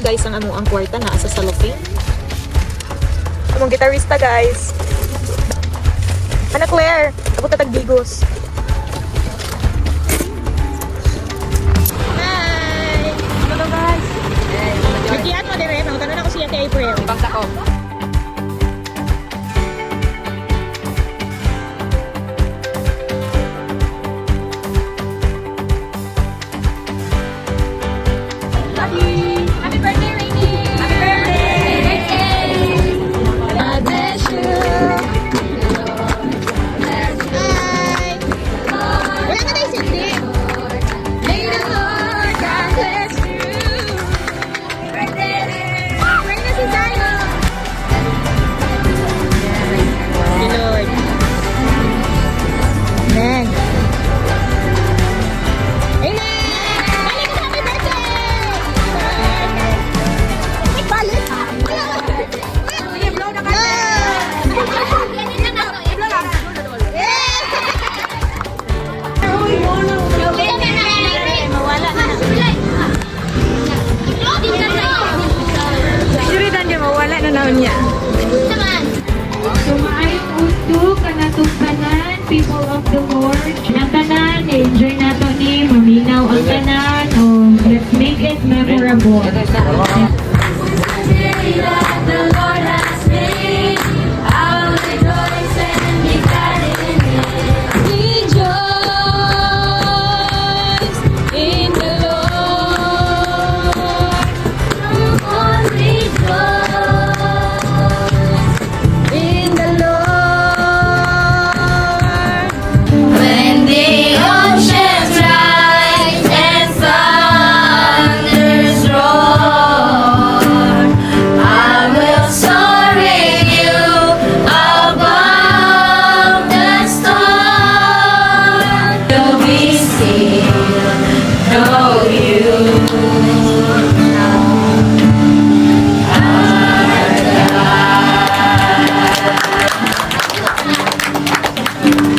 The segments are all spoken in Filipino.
guys ang among ang kwarta na sa cellophane. Among gitarista guys. Ana Claire, ako tatag bigos. Hi! Hello guys. Nagkiat mo dire, tanong ako siya kay April. Bangka ko. Happy birthday, Rainy! Happy birthday! God bless you. Hi! Wala na tayo sindi. May the Lord God bless you! Birthday! Bring na si Zion! Si Lord. Amen. Amen! Balik sa happy birthday! Balik! Uy, blow na ka! Mawala na. Suridan niya, mawala na naon niya. So maayong usto kanatong tanan, people of the Lord. Ang tanan, enjoy nato ni maminaw ang tanan. Oh, let's make it memorable. The Lord has made. I will rejoice and be glad in it. Rejoice in the Lord. Come on, rejoice in the Lord. When the oceans rise and thunders roar, I will soar with you above the storm. Till we still know you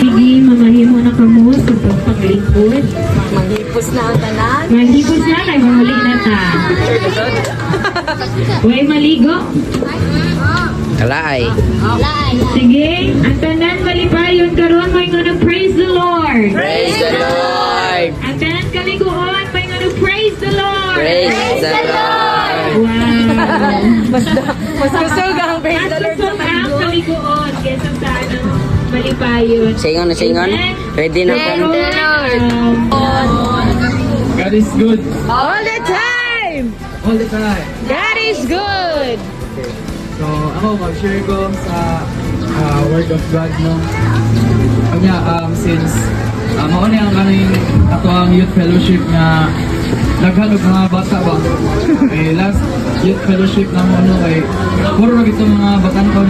Sige, mamahimo na kamo sa pagpaglingkod. Manghipos na ang tanan. Mahipos na, kay mahuli na ta. Huwag maligo. Kalay. Sige, ang tanan malipayon karon may nga praise the Lord. Praise the Lord. Ang tanan kaliguan may nga praise the Lord. Praise the Lord. Wow. Mas kusog ang praise the Lord. Asuso ang kaliguan kesa sa ano malipayon. Singon na singon. Ready na ka? God is good All the time! all the time. God is good! So, ako mag-share ko sa Word of God, no? Kanya, since mauna ang kaming ato ang youth fellowship na naghanog mga bata ba? Last youth fellowship na mo, no? Kay puro na ito mga batangkon.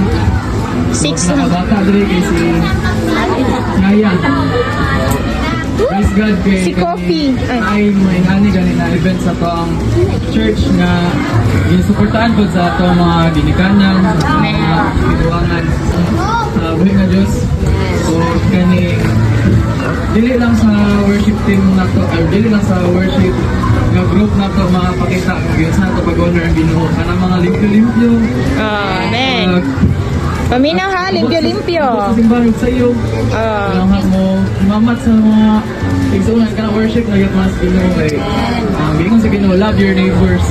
Six na. Bata dali kay si Naya. Praise God kay Si Coffee. ay may ngani gani na event sa to ang church nga ginsuportahan ko sa to mga ginikanan, sa mga pinuwangan sa buhay nga Diyos. So kani dili lang sa worship team na to, or dili lang sa worship nga group na to makapakita kung yun sa to pag-honor ang Ginoo kanang mga limpyo-limpyo. Amen. Paminaw ha, limpyo-limpyo. Sa simbahan sa iyo. Kailangan mo imamat sa mga igsunan ka na worship na yung mas Ginoo kay gingon sa Ginoo, love your neighbors.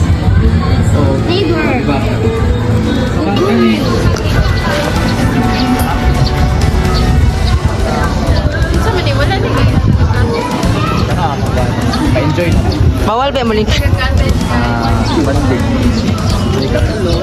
So, diba? So, kani pa-enjoy na. Bawal ba mo link? Banding. Ikatulo.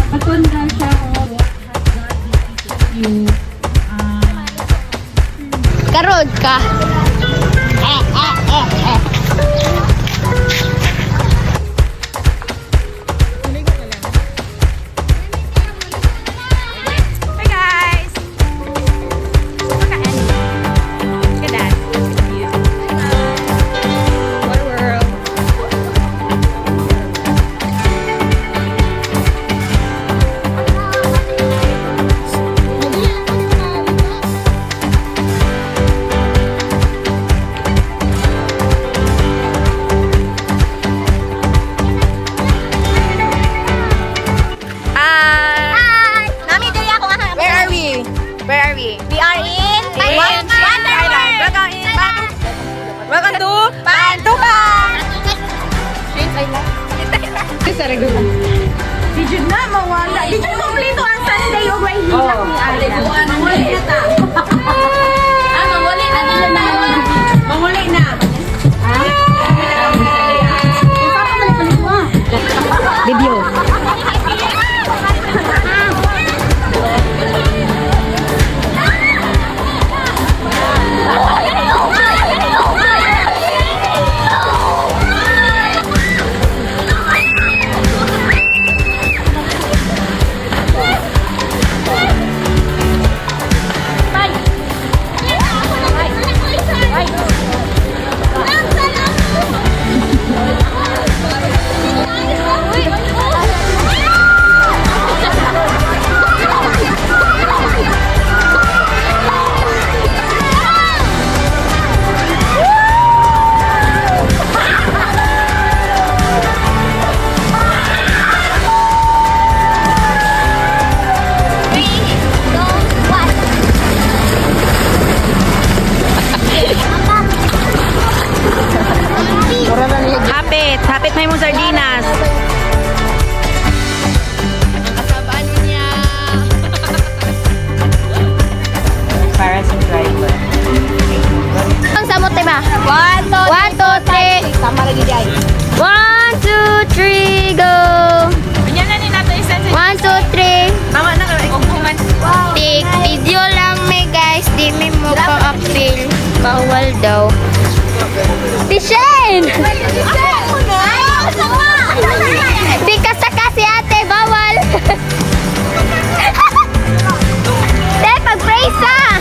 Patun na siya. Karod ka. Hi guys! Di Jud na mawala. Di Jud kompleto ang Sunday o way hilak ni Aya. Mawali na ta. Mawali na dili na. Mawali na. Video. Hapit. Hapit may mong sardinas. Para sa driver. Ang samot ba? 1, 2, 3. Tama lagi di ay. 1, 2, 3, go. Ganyan na ni nato isa 1, 2, 3. Tama na kay kuman. Take video lang may guys. Di mi mo pa-upfill. Bawal daw. Tishen! Di ka sa kasi ate, bawal. Te, pag-praise ah!